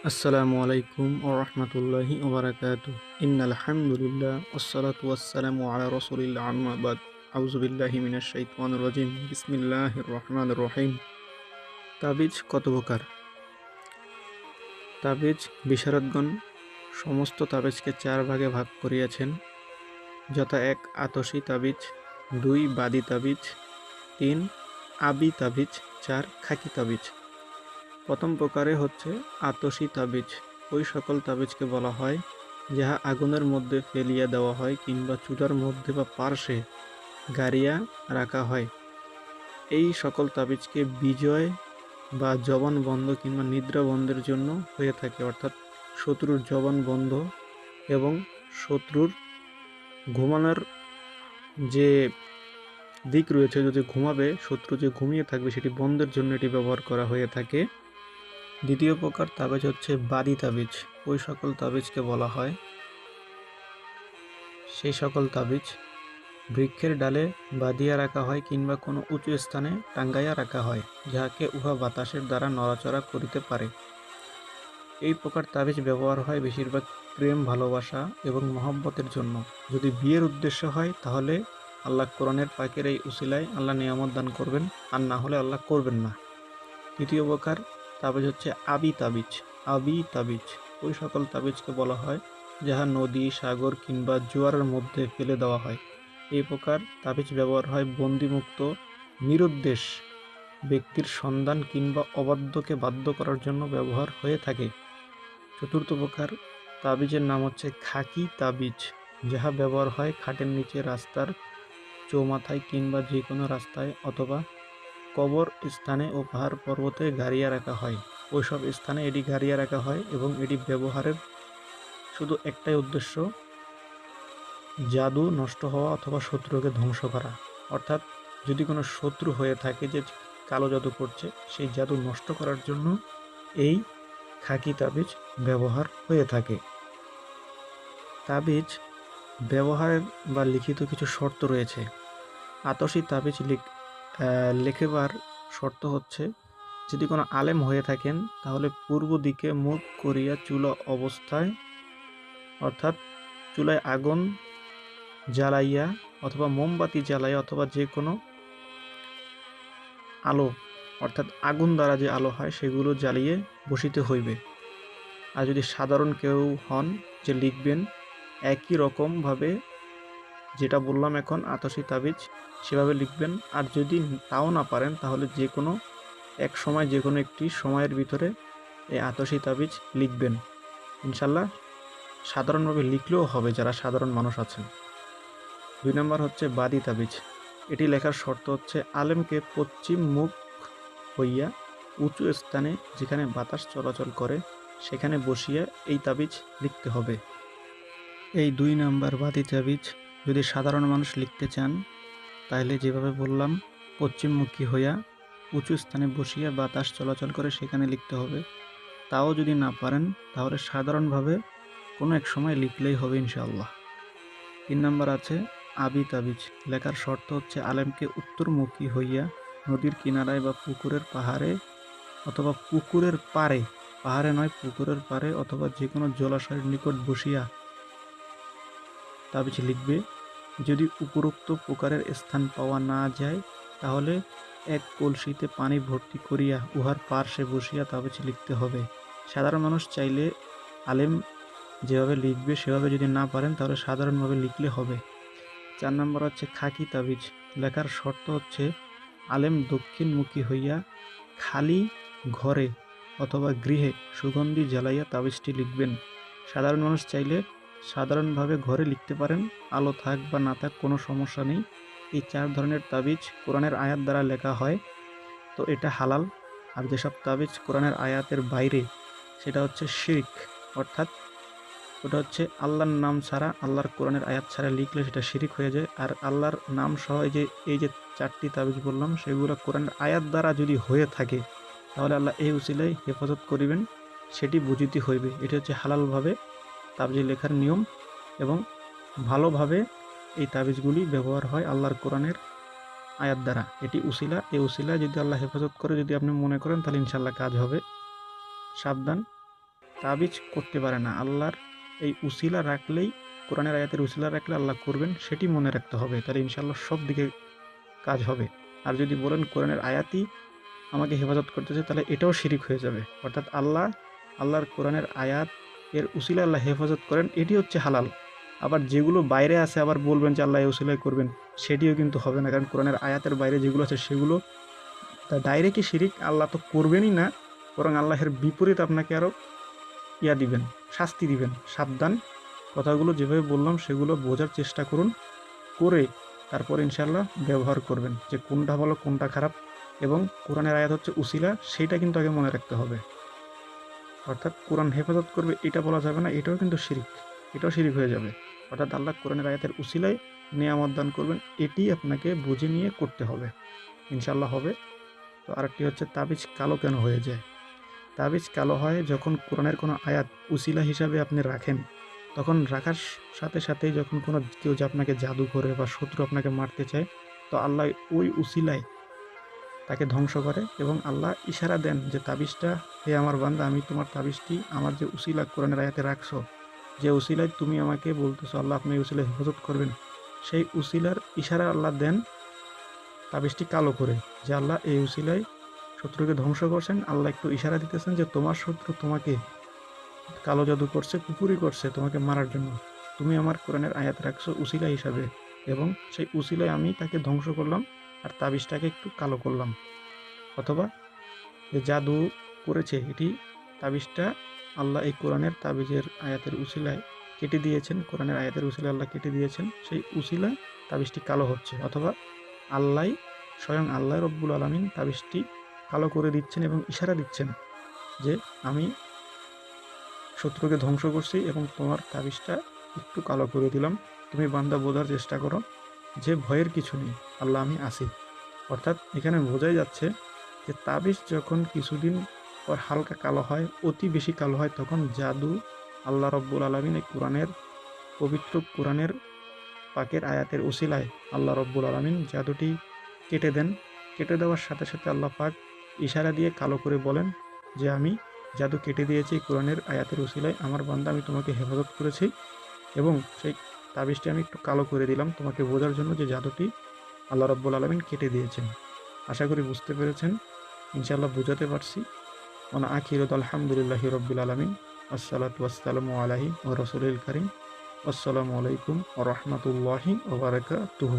আসসালামু আলাইকুম ওয়া রাহমাতুল্লাহি ওয়া বারাকাতুহু। ইন্নাল হামদুলিল্লাহ ওয়াসসালাতু ওয়াসসালামু আলা রাসূলিল্লাহ আম্মা বাদ। আউযু বিল্লাহি মিনাশ শাইতানির রাজিম। বিসমিল্লাহির রহমানির রহিম। তাবিজ কত প্রকার? তাবিজ বিশারদগণ সমস্ত তাবিজকে চার ভাগে ভাগ করিয়াছেন, যথা ১ আতশী তাবিজ, ২ বাদী তাবিজ, ৩ আবি তাবিজ, ৪ খাকি তাবিজ। প্রথম প্রকারে হচ্ছে আতশী তাবিজ। ওই সকল তাবিজকে বলা হয় যাহা আগুনের মধ্যে ফেলিয়া দেওয়া হয় কিংবা চুলার মধ্যে বা পার্শ্বে গাড়িয়া রাখা হয়। এই সকল তাবিজকে বিজয় বা জবান বন্ধ কিংবা নিদ্রা বন্ধের জন্য হয়ে থাকে, অর্থাৎ শত্রুর জবান বন্ধ এবং শত্রুর ঘুমানোর যে দিক রয়েছে, যদি ঘুমাবে, শত্রু যে ঘুমিয়ে থাকবে সেটি বন্ধের জন্য এটি ব্যবহার করা হয়ে থাকে। দ্বিতীয় প্রকার তাবিজ হচ্ছে বাদী তাবিজ। ওই সকল তাবিজকে বলা হয় সেই সকল তাবিজ বৃক্ষের ডালে বাঁধিয়া রাখা হয় কিংবা কোনো উঁচু স্থানে টাঙ্গাইয়া রাখা হয়, যাহাকে উহা বাতাসের দ্বারা নড়াচড়া করিতে পারে। এই প্রকার তাবিজ ব্যবহার হয় বেশিরভাগ প্রেম, ভালোবাসা এবং মহব্বতের জন্য। যদি বিয়ের উদ্দেশ্য হয় তাহলে আল্লাহ কোরআনের পাকের এই উসিলায় আল্লাহ নিয়ামত দান করবেন, আর না হলে আল্লাহ করবেন না। তৃতীয় প্রকার তাবিজ হচ্ছে আবি তাবিজ। আবি তাবিজ ওই সকল তাবিজকে বলা হয় যাহা নদী, সাগর কিংবা জোয়ারের মধ্যে ফেলে দেওয়া হয়। এই প্রকার তাবিজ ব্যবহার হয় বন্দিমুক্ত নিরুদ্দেশ ব্যক্তির সন্ধান কিংবা অবাধ্যকে বাধ্য করার জন্য ব্যবহার হয়ে থাকে। চতুর্থ প্রকার তাবিজের নাম হচ্ছে খাকি তাবিজ, যাহা ব্যবহার হয় খাটের নিচে, রাস্তার চৌমাথায় কিংবা যে কোনো রাস্তায় অথবা কবর স্থানে ও পাহাড় পর্বতে গাড়িয়া রাখা হয়। ওইসব স্থানে এটি গাড়িয়া রাখা হয় এবং এটি ব্যবহারের শুধু একটাই উদ্দেশ্য, জাদু নষ্ট হওয়া অথবা শত্রুকে ধ্বংস করা। অর্থাৎ যদি কোনো শত্রু হয়ে থাকে যে কালো জাদু করছে, সেই জাদু নষ্ট করার জন্য এই খাকি তাবিজ ব্যবহার হয়ে থাকে। তাবিজ ব্যবহারের বা লিখিত কিছু শর্ত রয়েছে। আতশী তাবিজ লেখেবার শর্ত হচ্ছে, যদি কোনো আলেম হয়ে থাকেন তাহলে পূর্ব দিকে মুখ করিয়া চুলা অবস্থায়, অর্থাৎ চুলায় আগুন জ্বালাইয়া অথবা মোমবাতি জ্বালাইয়া অথবা যে কোনো আলো, অর্থাৎ আগুন দ্বারা যে আলো হয় সেগুলো জ্বালিয়ে বসিতে হইবে। আর যদি সাধারণ কেউ হন যে লিখবেন, একই রকমভাবে যেটা বললাম এখন আতশী তাবিজ সেভাবে লিখবেন। আর যদি তাও না পারেন তাহলে যে কোনো এক সময়, যে কোনো একটি সময়ের ভিতরে এই আতশী তাবিজ লিখবেন। ইনশাল্লাহ সাধারণভাবে লিখলেও হবে যারা সাধারণ মানুষ আছেন। ২ নম্বর হচ্ছে বাদী তাবিজ। এটি লেখার শর্ত হচ্ছে আলেমকে পশ্চিম মুখ হইয়া উঁচু স্থানে, যেখানে বাতাস চলাচল করে, সেখানে বসিয়া এই তাবিজ লিখতে হবে। এই ২ নাম্বার বাদী তাবিজ যদি সাধারণ মানুষ লিখতে চান তাহলে যেভাবে বললাম, পশ্চিমমুখী হইয়া উঁচু স্থানে বসিয়া বাতাস চলাচল করে সেখানে লিখতে হবে। তাও যদি না পারেন তাহলে সাধারণভাবে কোনো এক সময় লিখলেই হবে ইনশাআল্লাহ। ৩ নাম্বার আছে আবি তাবিজ। লেখার শর্ত হচ্ছে আলেমকে উত্তরমুখী হইয়া নদীর কিনারায় বা পুকুরের পাহাড়ে অথবা পুকুরের পাড়ে, পাহাড়ে নয় পুকুরের পাড়ে অথবা যে কোনো জলাশয়ের নিকট বসিয়া তাবিজ লিখবে। যদি উপরোক্ত প্রকারের স্থান পাওয়া না যায় তাহলে এক কলসিতে পানি ভর্তি করিয়া উহার পার্শ্বে বসিয়া তাবিজ লিখতে হবে। সাধারণ মানুষ চাইলে আলেম যেভাবে লিখবে সেভাবে যদি না পারেন তাহলে সাধারণভাবে লিখলে হবে। ৪ নম্বর হচ্ছে খাকি তাবিজ। লেখার শর্ত হচ্ছে আলেম দক্ষিণমুখী হইয়া খালি ঘরে অথবা গৃহে সুগন্ধি জ্বালাইয়া তাবিজটি লিখবেন। সাধারণ মানুষ চাইলে সাধারণভাবে ঘরে লিখতে পারেন, আলো থাক বা না থাক কোনো সমস্যা নেই। এই ৪ ধরনের তাবিজ কোরআনের আয়াত দ্বারা লেখা হয়, তো এটা হালাল। আর যেসব তাবিজ কোরআনের আয়াতের বাইরে সেটা হচ্ছে শিরক, অর্থাৎ ওটা হচ্ছে আল্লাহর নাম ছাড়া, আল্লাহর কোরআনের আয়াত ছাড়া লিখলে সেটা শিরিক হয়ে যায়। আর আল্লাহর নাম সহ এই যে ৪টি তাবিজ বললাম সেগুলো কোরআনের আয়াত দ্বারা যদি হয়ে থাকে তাহলে আল্লাহ এই উসিলায় হেফাজত করিবেন, সেটি বুঝিতে হইবে। এটি হচ্ছে হালালভাবে তাবিজ লেখার নিয়ম এবং ভালোভাবে এই তাবিজগুলি ব্যবহার হয় আল্লাহর কোরআনের আয়াত দ্বারা। এটি উসিলা, এই উসিলায় যদি আল্লাহ হেফাজত করে, যদি আপনি মনে করেন তাহলে ইনশাল্লাহ কাজ হবে। সাবধান। তাবিজ করতে পারে না। আল্লাহর এই উসিলা রাখলেই, কোরআনের আয়াতের উসিলা রাখলে আল্লাহ করবেন, সেটি মনে রাখতে হবে। তাহলে ইনশাআল্লাহ সব দিকে কাজ হবে। আর যদি বলেন কোরআনের আয়াতই আমাকে হেফাজত করতেছে, তাহলে এটাও শিরিক হয়ে যাবে। অর্থাৎ আল্লাহর কোরআনের আয়াত এর উসিলা আল্লাহ হেফাজত করেন, এটি হচ্ছে হালাল। আবার যেগুলো বাইরে আছে আবার বলবেন যে আল্লাহ এই উসিলাই করবেন, সেটিও কিন্তু হবে না। কারণ কোরআনের আয়াতের বাইরে যেগুলো আছে সেগুলো ডাইরেক্টই শিরিক, আল্লাহ তো করবেনই না, বরং আল্লাহের বিপরীত আপনাকে আরও দিবেন, শাস্তি দিবেন। সাবধান, কথাগুলো যেভাবে বললাম সেগুলো বোঝার চেষ্টা করুন, করে তারপর ইনশাআল্লাহ ব্যবহার করবেন যে কোনটা ভালো কোনটা খারাপ। এবং কোরআনের আয়াত হচ্ছে উসিলা, সেইটা কিন্তু আগে মনে রাখতে হবে। অর্থাৎ কোরআন হেফাজত করবে এটা বলা যাবে না, এটাও কিন্তু শিরিক, এটাও শিরিক হয়ে যাবে। অর্থাৎ আল্লাহ কোরআনের আয়াতের উসিলায় নেয়ামত দান করবেন, এটি আপনাকে বুঝে নিয়ে করতে হবে, ইনশাআল্লাহ হবে। তো আরেকটি হচ্ছে তাবিজ কালো কেন হয়ে যায়। তাবিজ কালো হয় যখন কোরআনের কোনো আয়াত উসিলা হিসাবে আপনি রাখেন, তখন রাখার সাথে সাথেই যখন কোনো কেউ যে আপনাকে জাদু করে বা শত্রু আপনাকে মারতে চায়, তো আল্লাহ ওই উসিলায় তাকে ধ্বংস করে এবং আল্লাহ ইশারা দেন যে তাবিজটা, হে আমার বান্দা, আমি তোমার তাবিজটি আমার যে উসিলা কোরআনের আয়াতে রাখছো, যে উসিলায় তুমি আমাকে বলতেছো আল্লাহ আপনি এই উসিলায় হেফাজত করবেন, সেই উসিলার ইশারা আল্লাহ দেন তাবিজটি কালো করে, যে আল্লাহ এই উসিলায় শত্রুকে ধ্বংস করছেন। আল্লাহ একটু ইশারা দিতেছেন যে তোমার শত্রু তোমাকে কালো জাদু করছে, কুপুরি করছে তোমাকে মারার জন্য, তুমি আমার কোরআনের আয়াত রাখছো উসিলা হিসাবে, এবং সেই উসিলায় আমি তাকে ধ্বংস করলাম আর তাবিজটাকে একটু কালো করলাম। অথবা যে জাদু করেছে এটি তাবিজটা আল্লাহ এই কোরআনের তাবিজের আয়াতের উসিলায় কেটে দিয়েছেন, কোরআনের আয়াতের উসিলায় আল্লাহ কেটে দিয়েছেন, সেই উসিলায় তাবিজটি কালো হচ্ছে। অথবা আল্লাহ, স্বয়ং আল্লাহ রব্বুল আলামিন তাবিজটি কালো করে দিচ্ছেন এবং ইশারা দিচ্ছেন যে আমি শত্রুকে ধ্বংস করছি এবং তোমার তাবিজটা একটু কালো করে দিলাম, তুমি বান্দা বোঝার চেষ্টা করো যে ভয়ের কিছু নেই, আল্লাহ আমি আসি। অর্থাৎ এখানে বোঝাই যাচ্ছে যে তাবিজ যখন কিছুদিন পর হালকা কালো হয়, অতি বেশি কালো হয়, তখন জাদু আল্লাহ রব্বুল আলামিন এই কোরআনের পবিত্র কোরআনের পাকের আয়াতের উসিলায় আল্লাহ রব্বুল আলামিন জাদুটি কেটে দেন। কেটে দেওয়ার সাথে সাথে আল্লাহ পাক ইশারা দিয়ে কালো করে বলেন যে আমি জাদু কেটে দিয়েছি কোরআনের আয়াতের উসিলায়, আমার বান্দা আমি তোমাকে হেফাজত করেছি এবং সেই তাবিজটি আমি একটু কালো করে দিলাম তোমাকে বোঝার জন্য যে জাদুটি আল্লাহ রব্বুল আলামিন কেটে দিয়েছেন। আশা করি বুঝতে পেরেছেন, ইনশাআল্লাহ বুঝাতে পারছি। ওনা আখিরত আলহামদুলিল্লাহি রব্বিল আলামিন। আসসালাতু ওয়াসসালামু আলাইহি ওয়া রাসূলিল কারীম। আসসালামু আলাইকুম ওয়া রাহমাতুল্লাহি ওয়া বারাকাতুহু।